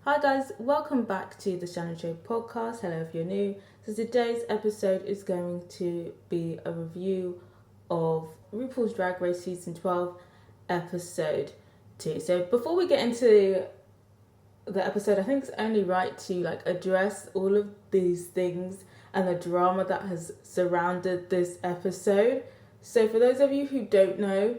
Hi guys, welcome back to the Shannon Show podcast. Hello if you're new. So today's episode is going to be a review of RuPaul's Drag Race Season 12 episode 2. So before we get into the episode, I think it's only right to address all of these things and the drama that has surrounded this episode. So for those of you who don't know,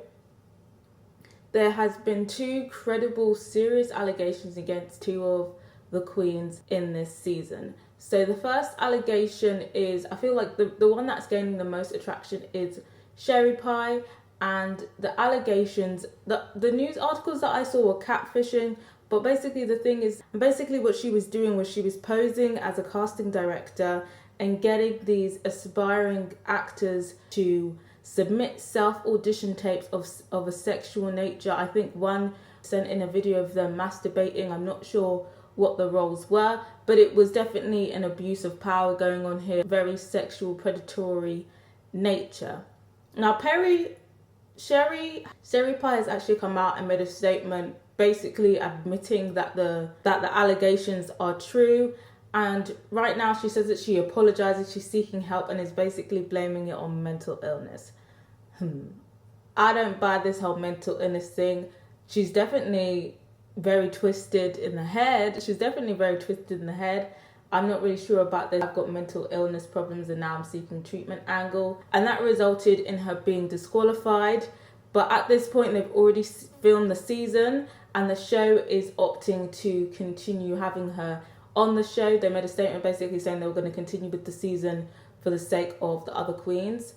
there has been two credible, serious allegations against two of the queens in this season. So the first allegation is, I feel like the one that's gaining the most attraction is Sherry Pie, and the allegations, the news articles that I saw were catfishing, but basically the thing is, what she was doing was she was posing as a casting director and getting these aspiring actors to submit self-audition tapes of a sexual nature. I think one sent in a video of them masturbating. I'm not sure what the roles were, but it was definitely an abuse of power going on here, very sexual, predatory nature. Now Sherry Pie has actually come out and made a statement basically admitting that the allegations are true. And right now she says that she apologizes, she's seeking help, and is basically blaming it on mental illness. I don't buy this whole mental illness thing. She's definitely very twisted in the head. I'm not really sure about this. I've got mental illness problems and now I'm seeking treatment angle. And that resulted in her being disqualified. But at this point, they've already filmed the season and the show is opting to continue having her on the show. They made a statement basically saying they were going to continue with the season for the sake of the other queens.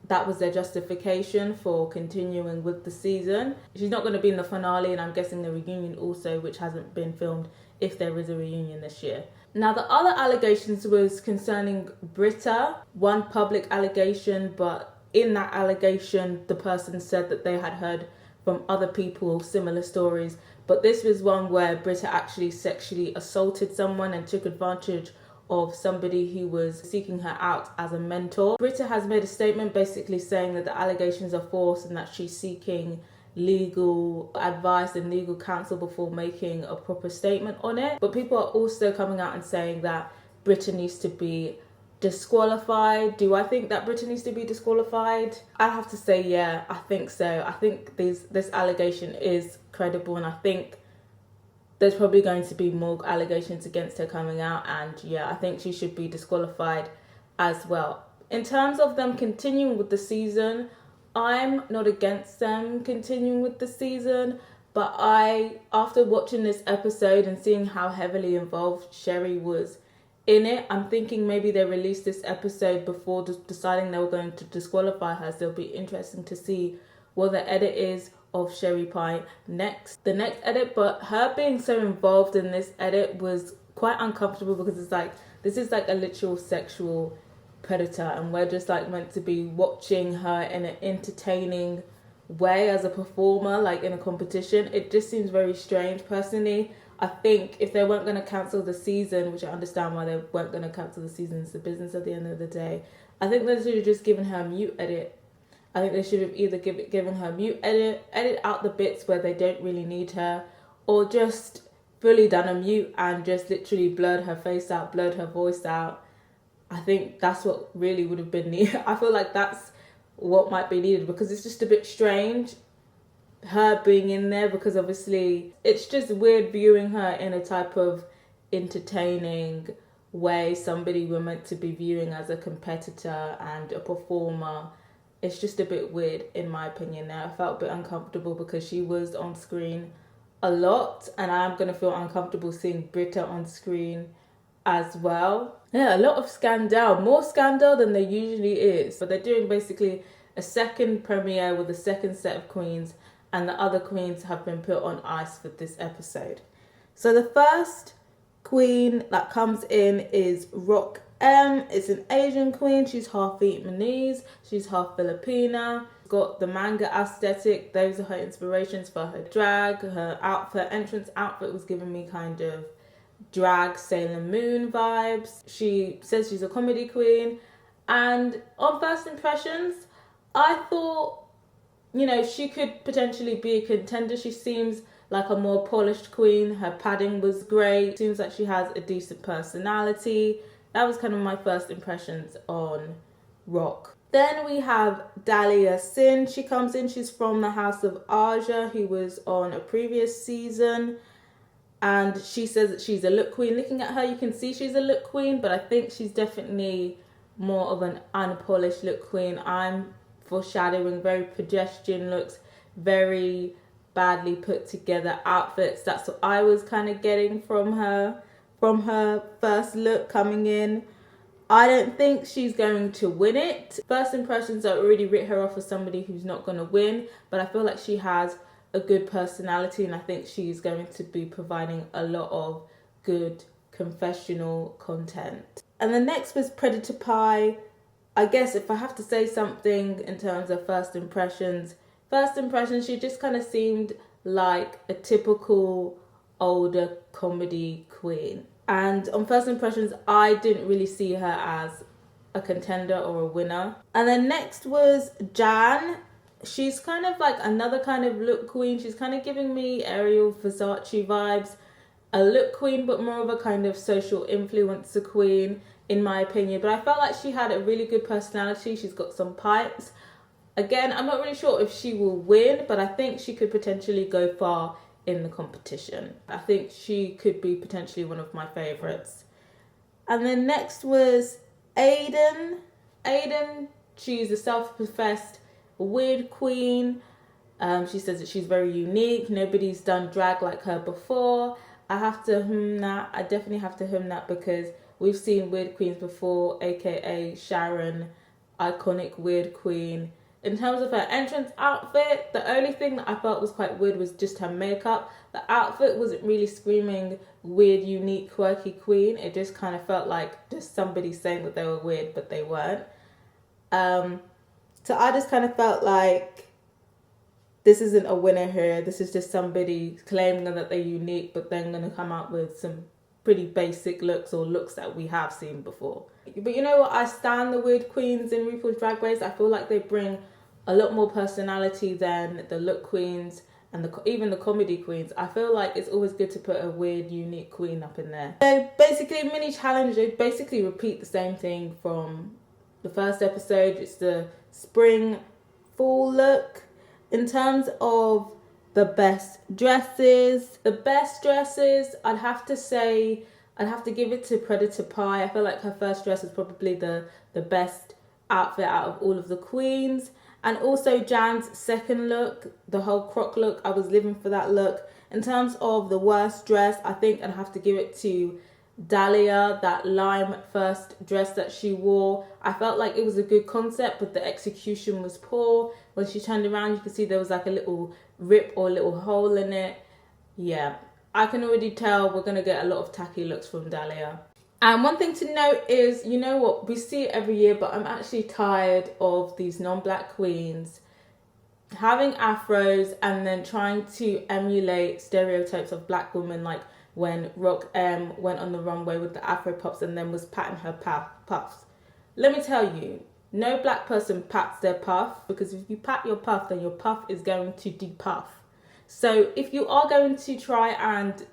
That was their justification for continuing with the season. She's not going to be in the finale, and I'm guessing the reunion also, which hasn't been filmed, if there is a reunion this year. Now, the other allegations was concerning Britta. One public allegation, but in that allegation, the person said that they had heard from other people similar stories. But this was one where Britta actually sexually assaulted someone and took advantage of somebody who was seeking her out as a mentor. Britta has made a statement basically saying that the allegations are false and that she's seeking legal advice and legal counsel before making a proper statement on it. But people are also coming out and saying that Britta needs to be disqualified. Do I think that Britta needs to be disqualified? I have to say, yeah, I think so. I think this allegation is credible, and I think there's probably going to be more allegations against her coming out, and yeah, I think she should be disqualified as well. In terms of them continuing with the season, I'm not against them continuing with the season, but after watching this episode and seeing how heavily involved Sherry was in it, I'm thinking maybe they released this episode before deciding they were going to disqualify her, so it'll be interesting to see what the edit is of Sherry Pie the next edit. But her being so involved in this edit was quite uncomfortable, because it's like, this is like a literal sexual predator, and we're just like meant to be watching her in an entertaining way as a performer, like in a competition. It just seems very strange. Personally, I think if they weren't going to cancel the season, which I understand why they weren't going to cancel the season, it's the business at the end of the day, I think they should have just given her a mute edit. I think they should have either given her mute edit out the bits where they don't really need her, or just fully done a mute and just literally blurred her face out, blurred her voice out. I think that's what really would have been needed. I feel like that's what might be needed, because it's just a bit strange, her being in there, because obviously it's just weird viewing her in a type of entertaining way somebody we're meant to be viewing as a competitor and a performer. It's just a bit weird, in my opinion. Now, I felt a bit uncomfortable because she was on screen a lot, and I'm going to feel uncomfortable seeing Britta on screen as well. Yeah, a lot of scandal, more scandal than there usually is. But they're doing basically a second premiere with a second set of queens, and the other queens have been put on ice for this episode. So the first queen that comes in is Rock M. It's an Asian queen. She's half Vietnamese, she's half Filipina. Got the manga aesthetic. Those are her inspirations for her drag. Her outfit, entrance outfit, was giving me kind of drag Sailor Moon vibes. She says she's a comedy queen, and on first impressions, I thought, she could potentially be a contender. She seems like a more polished queen. Her padding was great. Seems like she has a decent personality. That was kind of my first impressions on Rock. Then we have Dahlia Sin. She comes in. She's from the House of Aja, who was on a previous season. And she says that she's a look queen. Looking at her, you can see she's a look queen, but I think she's definitely more of an unpolished look queen. I'm foreshadowing very pedestrian looks, very badly put together outfits. That's what I was kind of getting from her first look coming in. I don't think she's going to win it. First impressions, I already writ her off as somebody who's not going to win, but I feel like she has a good personality, and I think she's going to be providing a lot of good confessional content. And the next was Predator Pie. I guess if I have to say something in terms of first impressions, she just kind of seemed like a typical older comedy queen. And on first impressions, I didn't really see her as a contender or a winner. And then next was Jan. She's kind of like another kind of look queen. She's kind of giving me Ariel Versace vibes. A look queen, but more of a kind of social influencer queen, in my opinion. But I felt like she had a really good personality. She's got some pipes. Again, I'm not really sure if she will win, but I think she could potentially go far in the competition. I think she could be potentially one of my favorites. And then next was Aiden. She's a self-professed weird queen. She says that she's very unique. Nobody's done drag like her before. I have to that. I definitely have to that because we've seen weird queens before, aka Sharon, iconic weird queen. In terms of her entrance outfit, the only thing that I felt was quite weird was just her makeup. The outfit wasn't really screaming weird, unique, quirky queen. It just kind of felt like just somebody saying that they were weird, but they weren't. So I just kind of felt like this isn't a winner here. This is just somebody claiming that they're unique, but then going to come out with some pretty basic looks or looks that we have seen before. But you know what? I stand the weird queens in RuPaul's Drag Race. I feel like they bring a lot more personality than the look queens and even the comedy queens. I feel like it's always good to put a weird, unique queen up in there. So basically, mini challenge, they basically repeat the same thing from the first episode. It's the spring, fall look. In terms of the best dresses, I'd have to give it to Predator Pie. I feel like her first dress is probably the best outfit out of all of the queens. And also Jan's second look, the whole croc look, I was living for that look. In terms of the worst dress, I think I'd have to give it to Dahlia, that lime first dress that she wore. I felt like it was a good concept, but the execution was poor. When she turned around, you could see there was like a little rip or a little hole in it. Yeah, I can already tell we're going to get a lot of tacky looks from Dahlia. And one thing to note is, you know what, we see it every year, but I'm actually tired of these non-black queens having afros and then trying to emulate stereotypes of black women, like when Rock M went on the runway with the afro puffs and then was patting her puffs. Let me tell you, no black person pats their puff, because if you pat your puff, then your puff is going to depuff. So if you are going to try and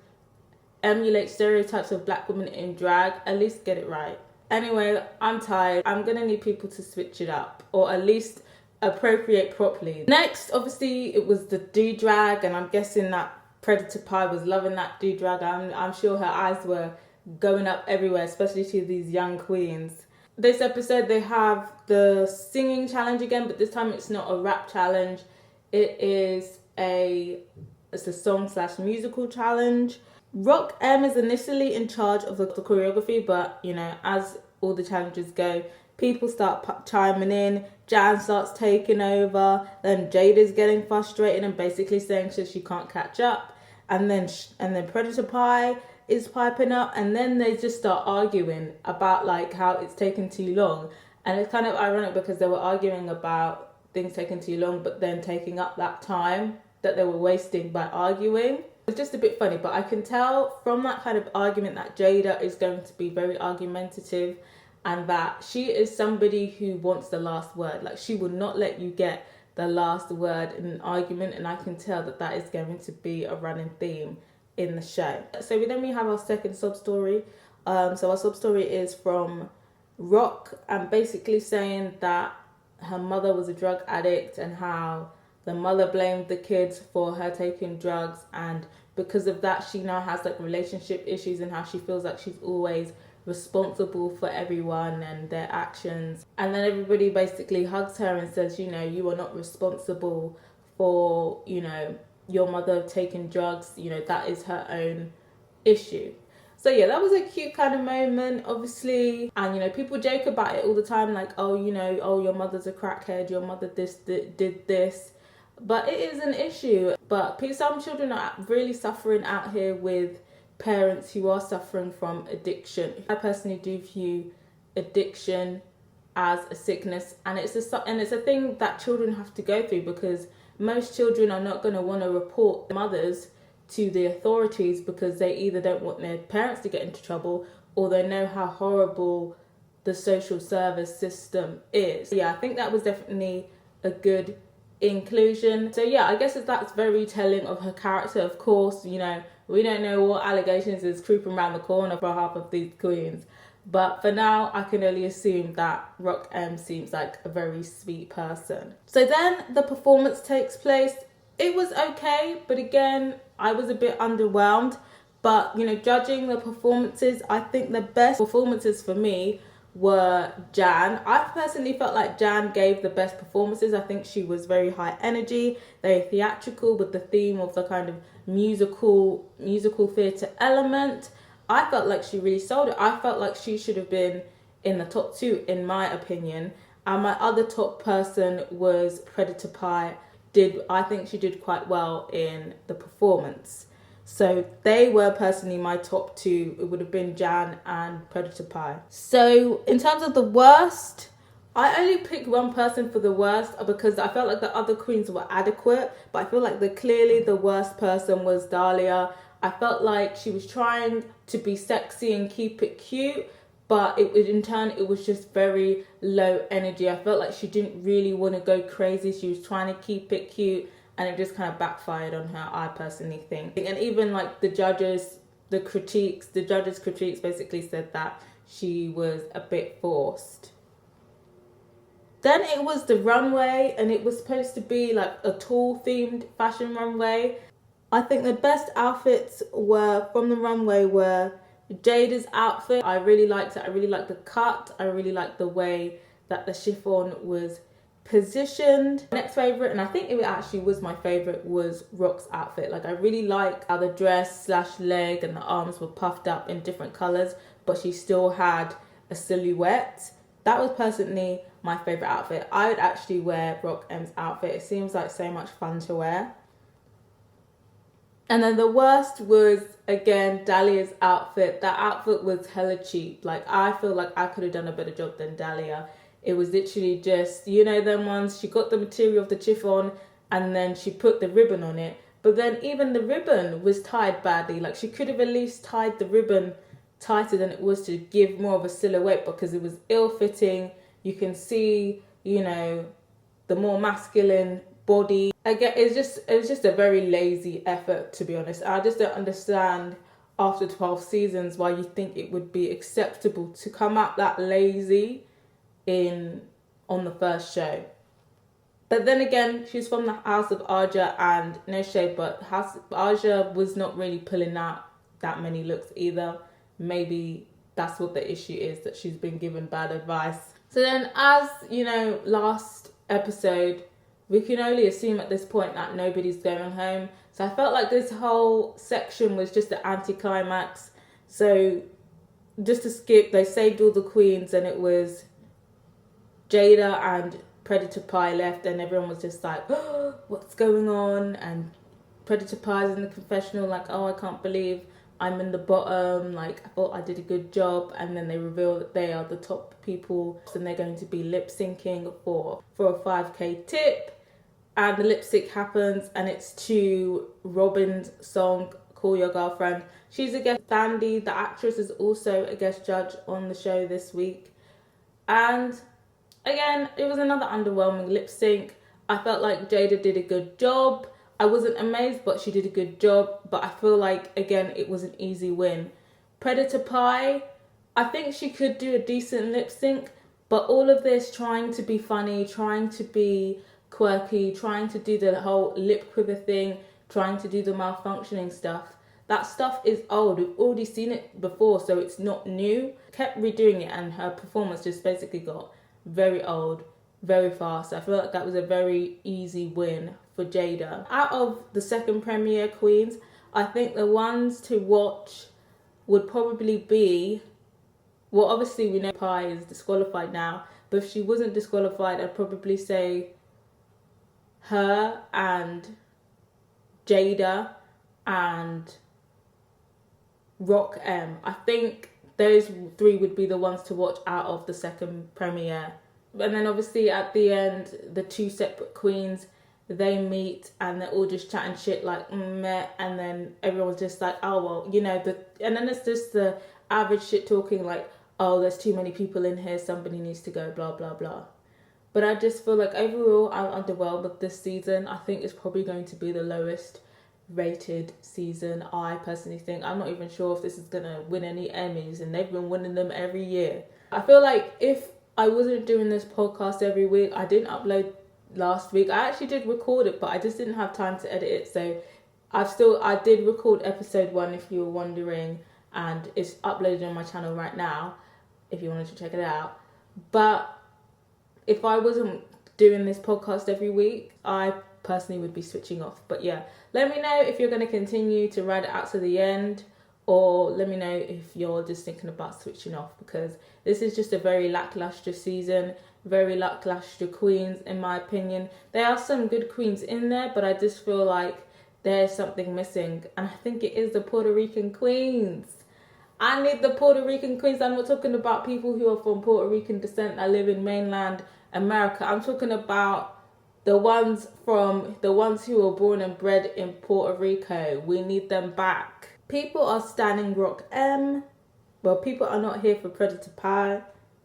emulate stereotypes of black women in drag, at least get it right. Anyway, I'm tired. I'm gonna need people to switch it up, or at least appropriate properly. Next, obviously, it was the do-drag, and I'm guessing that Predator Pie was loving that do-drag. I'm sure her eyes were going up everywhere, especially to these young queens. This episode, they have the singing challenge again, but this time it's not a rap challenge. It's a song/musical challenge. Rock M is initially in charge of the choreography, but you know, as all the challenges go, people start chiming in. Jan starts taking over. Then Jada's getting frustrated and basically saying she can't catch up. And then Predator Pie is piping up, and then they just start arguing about like how it's taken too long. And it's kind of ironic because they were arguing about things taking too long, but then taking up that time that they were wasting by arguing. It's just a bit funny, but I can tell from that kind of argument that Jada is going to be very argumentative, and that she is somebody who wants the last word. Like, she will not let you get the last word in an argument, and I can tell that that is going to be a running theme in the show. So we have our second sub story. So our sub story is from Rock, and basically saying that her mother was a drug addict and how the mother blamed the kids for her taking drugs, and because of that she now has like relationship issues and how she feels like she's always responsible for everyone and their actions. And then everybody basically hugs her and says, you know, you are not responsible for, you know, your mother taking drugs, you know, that is her own issue. So yeah, that was a cute kind of moment, obviously. And, you know, people joke about it all the time, like, oh, you know, oh, your mother's a crackhead, your mother did this. But it is an issue. But some children are really suffering out here with parents who are suffering from addiction. I personally do view addiction as a sickness, and it's a thing that children have to go through, because most children are not going to want to report their mothers to the authorities because they either don't want their parents to get into trouble or they know how horrible the social service system is. Yeah, I think that was definitely a good inclusion. So yeah, I guess that's very telling of her character. Of course, you know, we don't know what allegations is creeping around the corner for half of these queens. But for now, I can only assume that Rock M seems like a very sweet person. So then the performance takes place. It was okay, but again, I was a bit underwhelmed. But, you know, judging the performances, I think the best performances for me were Jan. I personally felt like Jan gave the best performances. I think she was very high energy, very theatrical with the theme of the kind of musical theatre element. I felt like she really sold it. I felt like she should have been in the top 2, in my opinion. And my other top person was Predator Pie. I think she did quite well in the performance. So they were personally my top 2. It would have been Jan and Predator Pie. So in terms of the worst, I only picked one person for the worst because I felt like the other queens were adequate. But I feel like clearly the worst person was Dahlia. I felt like she was trying to be sexy and keep it cute, but in turn it was just very low energy. I felt like she didn't really want to go crazy. She was trying to keep it cute, and it just kind of backfired on her, I personally think. And even like the judges' critiques basically said that she was a bit forced. Then it was the runway, and it was supposed to be like a tall themed fashion runway. I think the best outfits from the runway were Jada's outfit. I really liked it. I really liked the cut. I really liked the way that the chiffon was positioned. My next favourite, and I think it actually was my favourite, was Rock's outfit. Like, I really like how the dress / leg and the arms were puffed up in different colours, but she still had a silhouette. That was personally my favourite outfit. I would actually wear Rock M's outfit. It seems like so much fun to wear. And then the worst was, again, Dahlia's outfit. That outfit was hella cheap. Like, I feel like I could have done a better job than Dahlia. It was literally just, you know, them ones, she got the material of the chiffon and then she put the ribbon on it. But then even the ribbon was tied badly. Like, she could have at least tied the ribbon tighter than it was to give more of a silhouette, because it was ill-fitting. You can see, you know, the more masculine body. Again, it was just a very lazy effort, to be honest. I just don't understand after 12 seasons why you think it would be acceptable to come out that lazy on the first show. But then again, she's from the House of Aja, and no shade, but House of Aja was not really pulling out that many looks either. Maybe that's what the issue is, that she's been given bad advice. So then, as you know, last episode, we can only assume at this point that nobody's going home. So I felt like this whole section was just the anticlimax. So just to skip, they saved all the queens and it was Jada and Predator Pie left, and everyone was just like, oh, what's going on? And Predator Pie's in the confessional like, oh, I can't believe I'm in the bottom, like I thought I did a good job. And then they reveal that they are the top people and they're going to be lip syncing for a 5k tip. And the lip sync happens, and it's to Robyn's song Call Your Girlfriend. She's a guest. Sandy, the actress, is also a guest judge on the show this week. And again, it was another underwhelming lip sync. I felt like Jada did a good job. I wasn't amazed, but she did a good job. But I feel like, again, it was an easy win. Predator Pie, I think she could do a decent lip sync, but all of this trying to be funny, trying to be quirky, trying to do the whole lip quiver thing, trying to do the malfunctioning stuff, that stuff is old. We've already seen it before, so it's not new. Kept redoing it, and her performance just basically got very old very fast. I feel like that was a very easy win for Jada. Out of the second premiere queens, I think the ones to watch would probably be, well, obviously we know Pie is disqualified now, but if she wasn't disqualified, I'd probably say her and Jada and Rock M. I think those three would be the ones to watch out of the second premiere. And then obviously at the end, the two separate queens, they meet and they're all just chatting shit like meh, and then everyone's just like, oh well, you know, and then it's just the average shit talking like, oh, there's too many people in here, somebody needs to go, blah blah blah. But I just feel like overall I'm underwhelmed with this season. I think it's probably going to be the lowest rated season. I personally think, I'm not even sure if this is gonna win any Emmys, and they've been winning them every year. I feel like if I wasn't doing this podcast every week, I didn't upload last week. I actually did record it, but I just didn't have time to edit it. So I did record episode 1, if you were wondering, and it's uploaded on my channel right now if you wanted to check it out. But if I wasn't doing this podcast every week, I personally would be switching off. But yeah, let me know if you're going to continue to ride it out to the end, or let me know if you're just thinking about switching off, because this is just a very lackluster season, very lackluster queens in my opinion. There are some good queens in there, but I just feel like there's something missing, and I think it is the Puerto Rican queens. I need the Puerto Rican queens. I'm not talking about people who are from Puerto Rican descent that live in mainland America. I'm talking about the ones who were born and bred in Puerto Rico. We need them back. People are standing Rock M. Well, people are not here for Predator Pie.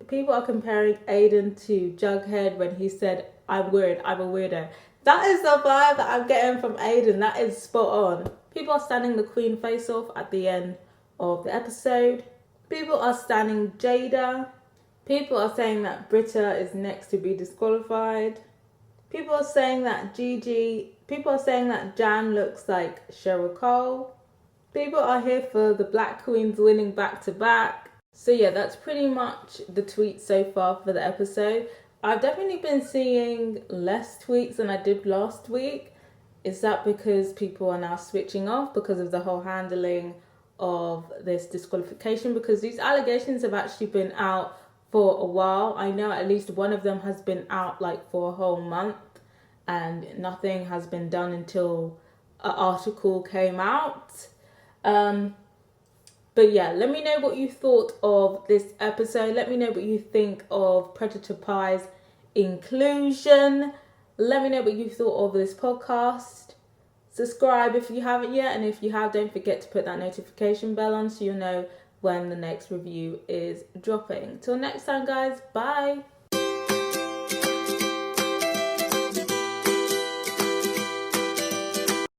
People are comparing Aiden to Jughead when he said, I'm weird, I'm a weirdo. That is the vibe that I'm getting from Aiden. That is spot on. People are standing the Queen face off at the end of the episode. People are standing Jada. People are saying that Britta is next to be disqualified. People are saying that people are saying that Jan looks like Cheryl Cole. People are here for the Black Queens winning back to back. So yeah, that's pretty much the tweets so far for the episode. I've definitely been seeing less tweets than I did last week. Is that because people are now switching off because of the whole handling of this disqualification? Because these allegations have actually been out for a while. I know at least one of them has been out like for a whole month, and nothing has been done until an article came out. But yeah, let me know what you thought of this episode. Let me know what you think of Predator Pie's inclusion. Let me know what you thought of this podcast. Subscribe if you haven't yet, and if you have, don't forget to put that notification bell on so you'll know when the next review is dropping. Till next time, guys, bye.